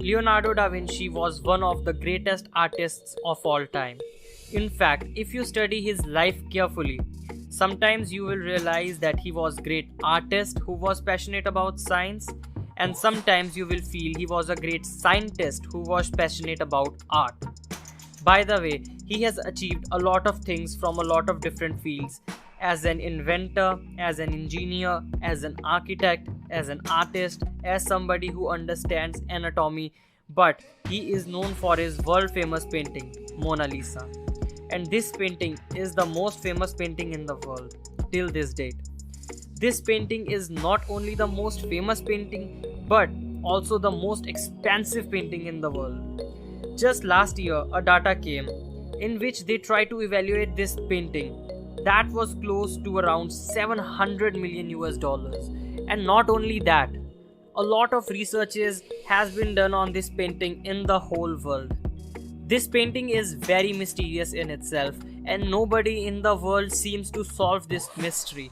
Leonardo da Vinci was one of the greatest artists of all time. In fact, if you study his life carefully, sometimes you will realize that he was a great artist who was passionate about science, and sometimes you will feel he was a great scientist who was passionate about art. By the way, he has achieved a lot of things from a lot of different fields as an inventor, as an engineer, as an architect, as an artist, as somebody who understands anatomy, but he is known for his world famous painting, Mona Lisa. And this painting is the most famous painting in the world till this date. This painting is not only the most famous painting but also the most expensive painting in the world. Just last year, a data came in which they tried to evaluate this painting that was close to around 700 million US dollars. And not only that, a lot of researches has been done on this painting in the whole world. This painting is very mysterious in itself, and nobody in the world seems to solve this mystery.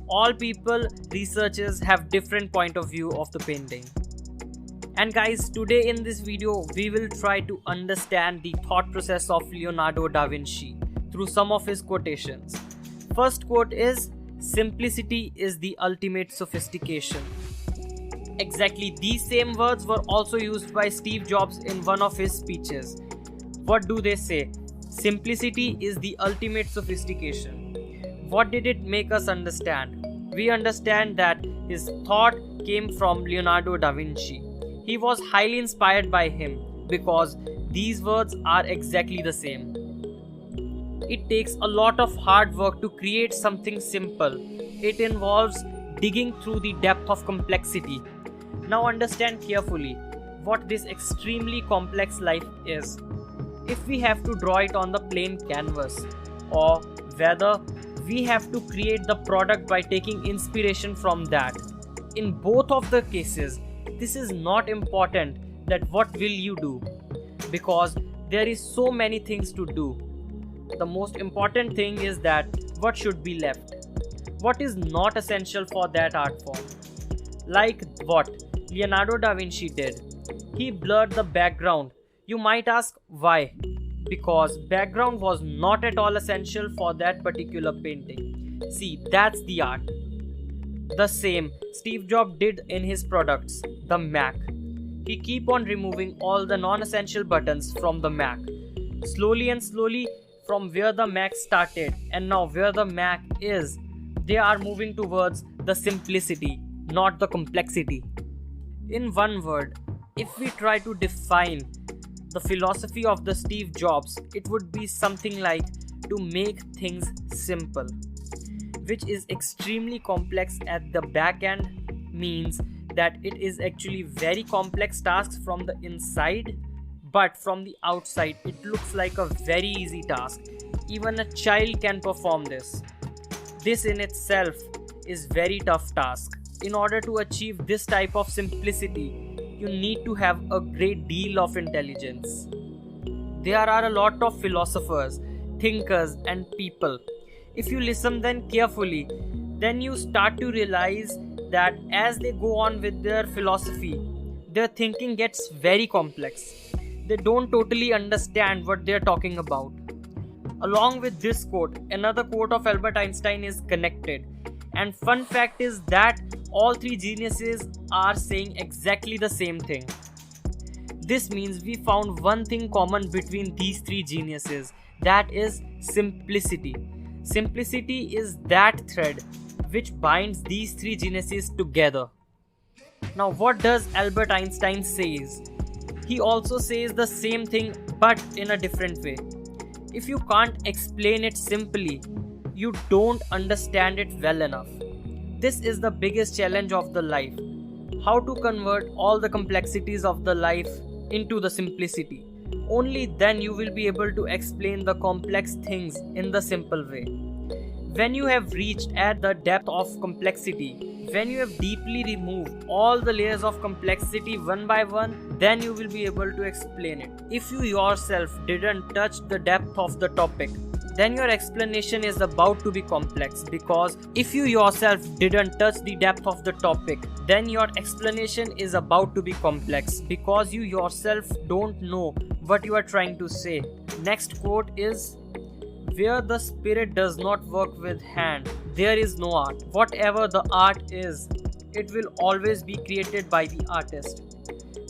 All people, researchers have different point of view of the painting. And guys, today in this video, we will try to understand the thought process of Leonardo da Vinci through some of his quotations. First quote is, "Simplicity is the ultimate sophistication." Exactly these same words were also used by Steve Jobs in one of his speeches. What do they say? Simplicity is the ultimate sophistication. What did it make us understand? We understand that his thought came from Leonardo da Vinci. He was highly inspired by him because these words are exactly the same. It takes a lot of hard work to create something simple. It involves digging through the depth of complexity. Now understand carefully what this extremely complex life is. If we have to draw it on the plain canvas, or whether we have to create the product by taking inspiration from that. In both of the cases, this is not important that what will you do, because there is so many things to do. The most important thing is that what should be left. What is not essential for that art form. Like what Leonardo da Vinci did. He blurred the background. You might ask why? Because background was not at all essential for that particular painting. See, that's the art. The same Steve Jobs did in his products, the Mac. He keep on removing all the non-essential buttons from the Mac. Slowly and slowly, from where the Mac started and now where the Mac is, they are moving towards the simplicity, not the complexity. In one word, if we try to define the philosophy of the Steve Jobs, it would be something like to make things simple, which is extremely complex at the back end, means that it is actually very complex tasks from the inside, but from the outside it looks like a very easy task. Even a child can perform this. This in itself is very tough task. In order to achieve this type of simplicity, you need to have a great deal of intelligence. There are a lot of philosophers, thinkers and people. If you listen them carefully, then you start to realize that as they go on with their philosophy, their thinking gets very complex. They don't totally understand what they're talking about. Along with this quote, another quote of Albert Einstein is connected. And fun fact is that all three geniuses are saying exactly the same thing. This means we found one thing common between these three geniuses, that is simplicity. Simplicity is that thread which binds these three geniuses together. Now what does Albert Einstein says? He also says the same thing but in a different way. If you can't explain it simply, you don't understand it well enough. This is the biggest challenge of the life. How to convert all the complexities of the life into the simplicity. Only then you will be able to explain the complex things in the simple way. When you have reached at the depth of complexity, when you have deeply removed all the layers of complexity one by one, then you will be able to explain it. If you yourself didn't touch the depth of the topic, then your explanation is about to be complex, because if you yourself didn't touch the depth of the topic, then your explanation is about to be complex because you yourself don't know what you are trying to say. Next quote is, where the spirit does not work with hand, there is no art. Whatever the art is, it will always be created by the artist.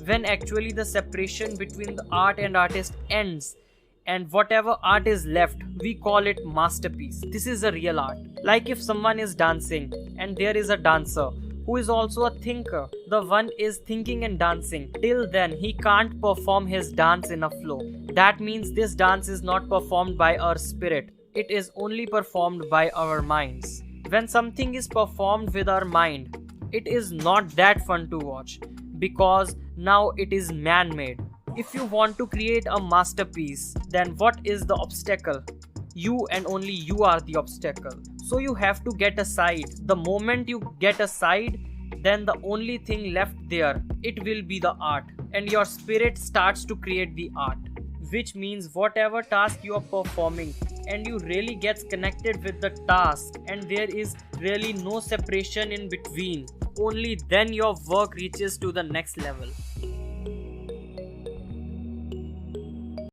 When actually the separation between the art and artist ends, and whatever art is left, we call it masterpiece. This is a real art. Like if someone is dancing and there is a dancer who is also a thinker. The one is thinking and dancing. Till then, he can't perform his dance in a flow. That means this dance is not performed by our spirit. It is only performed by our minds. When something is performed with our mind, it is not that fun to watch because now it is man-made. If you want to create a masterpiece, then what is the obstacle? You and only you are the obstacle. So you have to get aside. The moment you get aside, then the only thing left there, it will be the art. And your spirit starts to create the art. Which means whatever task you are performing and you really gets connected with the task and there is really no separation in between, only then your work reaches to the next level.